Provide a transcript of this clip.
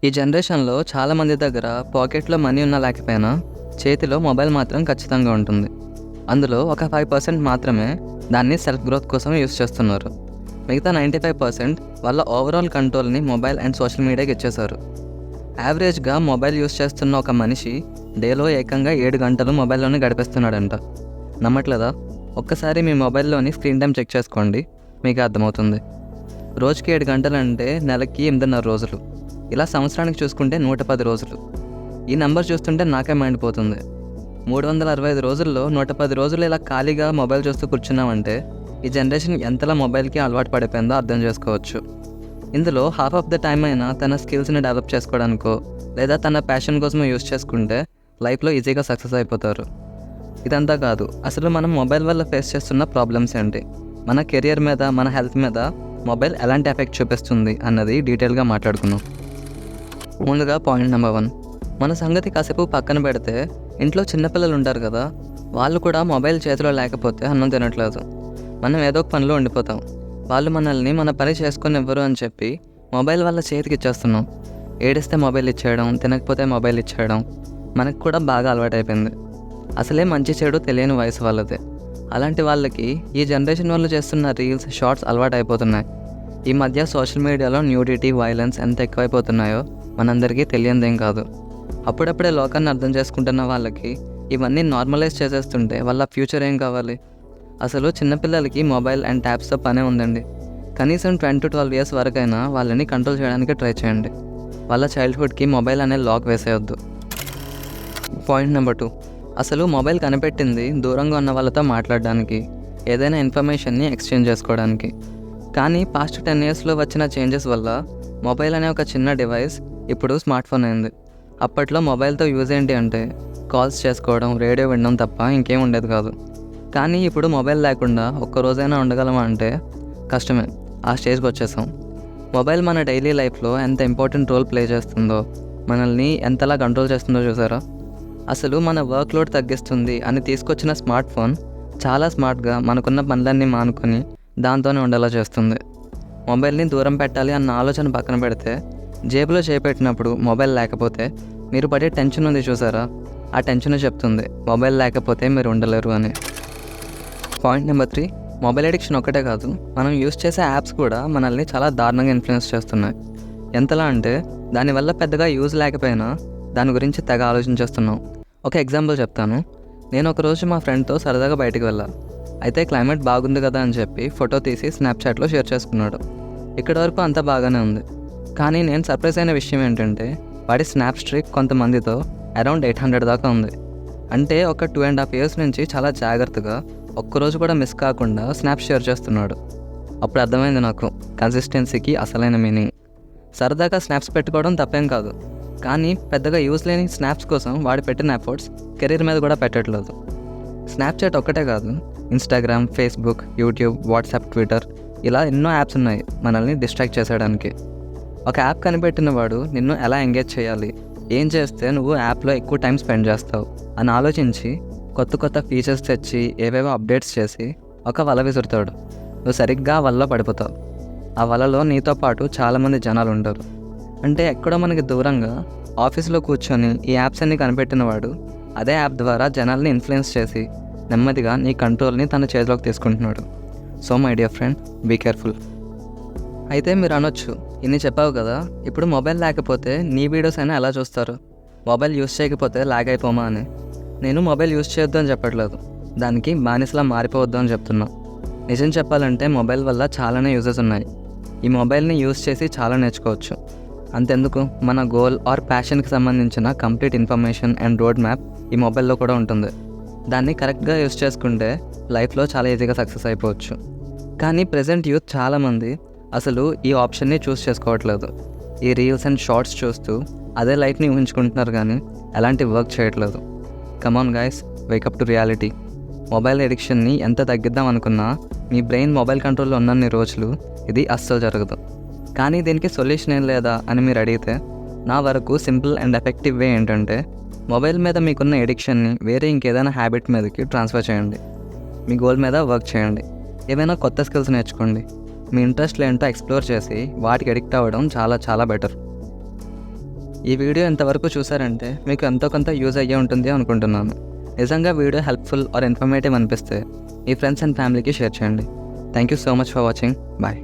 ఈ జనరేషన్‌లో చాలామంది దగ్గర పాకెట్‌లో మనీ ఉన్నా లేకపోయినా చేతిలో మొబైల్ మాత్రం ఖచ్చితంగా ఉంటుంది. అందులో ఒక 5% మాత్రమే దాన్ని సెల్ఫ్ గ్రోత్ కోసం యూజ్ చేస్తున్నారు. మిగతా 95% వాళ్ళ ఓవరాల్ కంట్రోల్‌ని మొబైల్ అండ్ సోషల్ మీడియాకి ఇచ్చేశారు. యావరేజ్‌గా మొబైల్ యూజ్ చేస్తున్న ఒక మనిషి డేలో ఏకంగా 7 గంటలు మొబైల్‌లోనే గడిపేస్తున్నాడంట. నమ్మట్లేదా? ఒక్కసారి మీ మొబైల్‌లోని స్క్రీన్ టైమ్ చెక్ చేసుకోండి. మీకే అర్థమవుతుంది. రోజుకి 7 గంటలంటే నెలకి 8.5 రోజులు. ఇలా సంవత్సరానికి చూసుకుంటే 110 రోజులు. ఈ నెంబర్ చూస్తుంటే నాకే మైండ్ పోతుంది. 365 రోజుల్లో 110 రోజులు ఇలా ఖాళీగా మొబైల్ చూస్తూ కూర్చున్నామంటే ఈ జనరేషన్ ఎంతలా మొబైల్కి అలవాటు పడిపోయిందో అర్థం చేసుకోవచ్చు. ఇందులో హాఫ్ ఆఫ్ ద టైం అయినా తన స్కిల్స్ని డెవలప్ చేసుకోవడానికో లేదా తన ప్యాషన్ కోసమో యూజ్ చేసుకుంటే లైఫ్లో ఈజీగా సక్సెస్ అయిపోతారు. ఇదంతా కాదు, అసలు మనం మొబైల్ వల్ల ఫేస్ చేస్తున్న ప్రాబ్లమ్స్ ఏంటి, మన కెరియర్ మీద మన హెల్త్ మీద మొబైల్ ఎలాంటి ఎఫెక్ట్ చూపిస్తుంది అన్నది డీటెయిల్గా మాట్లాడుకుందాం. ముందుగా పాయింట్ నెంబర్ 1, మన సంగతి కాసేపు పక్కన పెడితే ఇంట్లో చిన్నపిల్లలు ఉంటారు కదా, వాళ్ళు కూడా మొబైల్ చేతిలో లేకపోతే అన్నం తినట్లేదు. మనం ఏదో ఒక పనిలో ఉండిపోతాం. వాళ్ళు మనల్ని మన పని చేసుకొనివ్వరు అని చెప్పి మొబైల్ వాళ్ళ చేతికి ఇచ్చేస్తున్నాం. ఏడిస్తే మొబైల్ ఇచ్చేయడం, తినకపోతే మొబైల్ ఇచ్చేయడం మనకు కూడా బాగా అలవాటైపోయింది. అసలే మంచి చెడు తెలియని వయసు వాళ్ళదే. అలాంటి వాళ్ళకి ఈ జనరేషన్ వాళ్ళు చేస్తున్న రీల్స్, షార్ట్స్ అలవాటు అయిపోతున్నాయి. ఈ మధ్య సోషల్ మీడియాలో న్యూడిటీ, వైలెన్స్ ఎంత ఎక్కువైపోతున్నాయో మనందరికీ తెలియనిదేం కాదు. అప్పుడప్పుడే లోకాన్ని అర్థం చేసుకుంటున్న వాళ్ళకి ఇవన్నీ నార్మలైజ్ చేసేస్తుంటే వాళ్ళ ఫ్యూచర్ ఏం కావాలి? అసలు చిన్నపిల్లలకి మొబైల్ అండ్ ట్యాబ్స్తో పనే ఉందండి. కనీసం 10 to 12 ఇయర్స్ వరకైనా వాళ్ళని కంట్రోల్ చేయడానికి ట్రై చేయండి. వాళ్ళ చైల్డ్హుడ్కి మొబైల్ అనే లాక్ వేసేయొద్దు. పాయింట్ నెంబర్ 2, అసలు మొబైల్ కనిపెట్టింది దూరంగా ఉన్న వాళ్ళతో మాట్లాడడానికి, ఏదైనా ఇన్ఫర్మేషన్ని ఎక్స్చేంజ్ చేసుకోవడానికి. కానీ పాస్ట్ 10 ఇయర్స్లో వచ్చిన చేంజెస్ వల్ల మొబైల్ అనే ఒక చిన్న డివైస్ ఇప్పుడు స్మార్ట్ ఫోన్ అయింది. అప్పట్లో మొబైల్తో యూజ్ ఏంటి అంటే కాల్స్ చేసుకోవడం, రేడియో వినడం తప్ప ఇంకేం ఉండేది కాదు. కానీ ఇప్పుడు మొబైల్ లేకుండా ఒక్కరోజైనా ఉండగలమా అంటే కష్టమే. ఆ స్టేజ్కి వచ్చేసాం. మొబైల్ మన డైలీ లైఫ్లో ఎంత ఇంపార్టెంట్ రోల్ ప్లే చేస్తుందో, మనల్ని ఎంతలా కంట్రోల్ చేస్తుందో చూసారా? అసలు మన వర్క్ లోడ్ తగ్గిస్తుంది అని తీసుకొచ్చిన స్మార్ట్ ఫోన్ చాలా స్మార్ట్గా మనకున్న పనులన్నీ మానుకొని దాంతోనే ఉండేలా చేస్తుంది. మొబైల్ని దూరం పెట్టాలి అన్న ఆలోచన పక్కన పెడితే జేబులో చేపెట్టినప్పుడు మొబైల్ లేకపోతే మీరు పడే టెన్షన్ ఉంది చూసారా? ఆ టెన్షన్ చెప్తుంది మొబైల్ లేకపోతే మీరు ఉండలేరు అని. పాయింట్ నెంబర్ 3, మొబైల్ అడిక్షన్ ఒక్కటే కాదు, మనం యూస్ చేసే యాప్స్ కూడా మనల్ని చాలా దారుణంగా ఇన్ఫ్లుయెన్స్ చేస్తున్నాయి. ఎంతలా అంటే దానివల్ల పెద్దగా యూజ్ లేకపోయినా దాని గురించి తెగ ఆలోచించేస్తున్నాం. ఒక ఎగ్జాంపుల్ చెప్తాను. నేను ఒకరోజు మా ఫ్రెండ్తో సరదాగా బయటికి వెళ్ళాను. అయితే క్లైమేట్ బాగుంది కదా అని చెప్పి ఫోటో తీసి స్నాప్చాట్లో షేర్ చేసుకున్నాడు. ఇక్కడి వరకు అంతా బాగానే ఉంది. కానీ నేను సర్ప్రైజ్ అయిన విషయం ఏంటంటే వాడి స్నాప్ స్ట్రీక్ కొంతమందితో అరౌండ్ 800 దాకా ఉంది. అంటే ఒక 2.5 years నుంచి చాలా జాగ్రత్తగా ఒక్కరోజు కూడా మిస్ కాకుండా స్నాప్ షేర్ చేస్తున్నాడు. అప్పుడు అర్థమైంది నాకు కన్సిస్టెన్సీకి అసలైన మీనింగ్. సరదాగా స్నాప్స్ పెట్టుకోవడం తప్పేం కాదు, కానీ పెద్దగా యూజ్ లేని స్నాప్స్ కోసం వాడు పెట్టిన ఎఫర్ట్స్ కెరీర్ మీద కూడా పెట్టట్లేదు. స్నాప్చాట్ ఒక్కటే కాదు, Instagram, Facebook, YouTube, WhatsApp, Twitter ఇలా ఎన్నో యాప్స్ ఉన్నాయి మనల్ని డిస్ట్రాక్ట్ చేసేయడానికి. ఒక యాప్ కనిపెట్టిన వాడు నిన్ను ఎలా ఎంగేజ్ చేయాలి, ఏం చేస్తే నువ్వు యాప్లో ఎక్కువ టైం స్పెండ్ చేస్తావు అని ఆలోచించి కొత్త కొత్త ఫీచర్స్ తెచ్చి ఏవేవో అప్డేట్స్ చేసి ఒక వల విసురుతాడు. నువ్వు సరిగ్గా ఆ వలలో పడిపోతావు. ఆ వలలో నీతో పాటు చాలామంది జనాలు ఉంటారు. అంటే ఎక్కడో మనకి దూరంగా ఆఫీస్లో కూర్చొని ఈ యాప్స్ అన్ని కనిపెట్టిన వాడు అదే యాప్ ద్వారా జనాల్ని ఇన్ఫ్లుయెన్స్ చేసి నెమ్మదిగా నీ కంట్రోల్ని తన చేతిలోకి తీసుకుంటున్నాడు. So my dear friend, be careful. అయితే మీరు అనొచ్చు, ఇన్ని చెప్పావు కదా, ఇప్పుడు మొబైల్ లేకపోతే నీ వీడియోస్ అయినా ఎలా చూస్తారు, మొబైల్ యూస్ చేయకపోతే లాగ్ అయిపోమా అని. నేను మొబైల్ యూస్ చేయొద్దు అని చెప్పట్లేదు, దానికి బానిసలా మారిపోవద్దు అని చెప్తున్నా. నిజం చెప్పాలంటే మొబైల్ వల్ల చాలానే యూజెస్ ఉన్నాయి. ఈ మొబైల్ని యూస్ చేసి చాలా నేర్చుకోవచ్చు. అంతెందుకు, మన గోల్ ఆర్ ప్యాషన్కి సంబంధించిన complete information and road map ఈ మొబైల్లో కూడా ఉంటుంది. దాన్ని కరెక్ట్గా యూస్ చేసుకుంటే లైఫ్లో చాలా ఈజీగా సక్సెస్ అయిపోవచ్చు. కానీ ప్రజెంట్ యూత్ చాలామంది అసలు ఈ ఆప్షన్ని చూస్ చేసుకోవట్లేదు. ఈ రీల్స్ అండ్ షార్ట్స్ చూస్తూ అదే లైఫ్ని ఊహించుకుంటున్నారు కానీ ఎలాంటి వర్క్ చేయట్లేదు. Come on guys, wake up to reality. Mobile ఎడిక్షన్ని ఎంత తగ్గిద్దాం అనుకున్నా మీ బ్రెయిన్ మొబైల్ కంట్రోల్లో ఉన్నన్ని రోజులు ఇది అస్సలు జరగదు. కానీ దీనికి సొల్యూషన్ ఏం లేదా అని మీరు అడిగితే నా వరకు సింపుల్ అండ్ ఎఫెక్టివ్ వే ఏంటంటే మొబైల్ మీద మీకున్న ఎడిక్షన్ని వేరే ఇంకేదైనా హ్యాబిట్ మీదకి ట్రాన్స్ఫర్ చేయండి. మీ గోల్ మీద వర్క్ చేయండి. ఏమైనా కొత్త స్కిల్స్ నేర్చుకోండి. మీ ఇంట్రెస్ట్లు ఏంటో ఎక్స్ప్లోర్ చేసి వాటికి అడిక్ట్ అవ్వడం చాలా చాలా బెటర్. ఈ వీడియో ఇంతవరకు చూసారంటే మీకు ఎంతో కొంత యూజ్ అయ్యే ఉంటుంది అనుకుంటున్నాను. నిజంగా వీడియో హెల్ప్ఫుల్ ఆర్ ఇన్ఫర్మేటివ్ అనిపిస్తే మీ ఫ్రెండ్స్ అండ్ ఫ్యామిలీకి షేర్ చేయండి. Thank you so much for watching. Bye.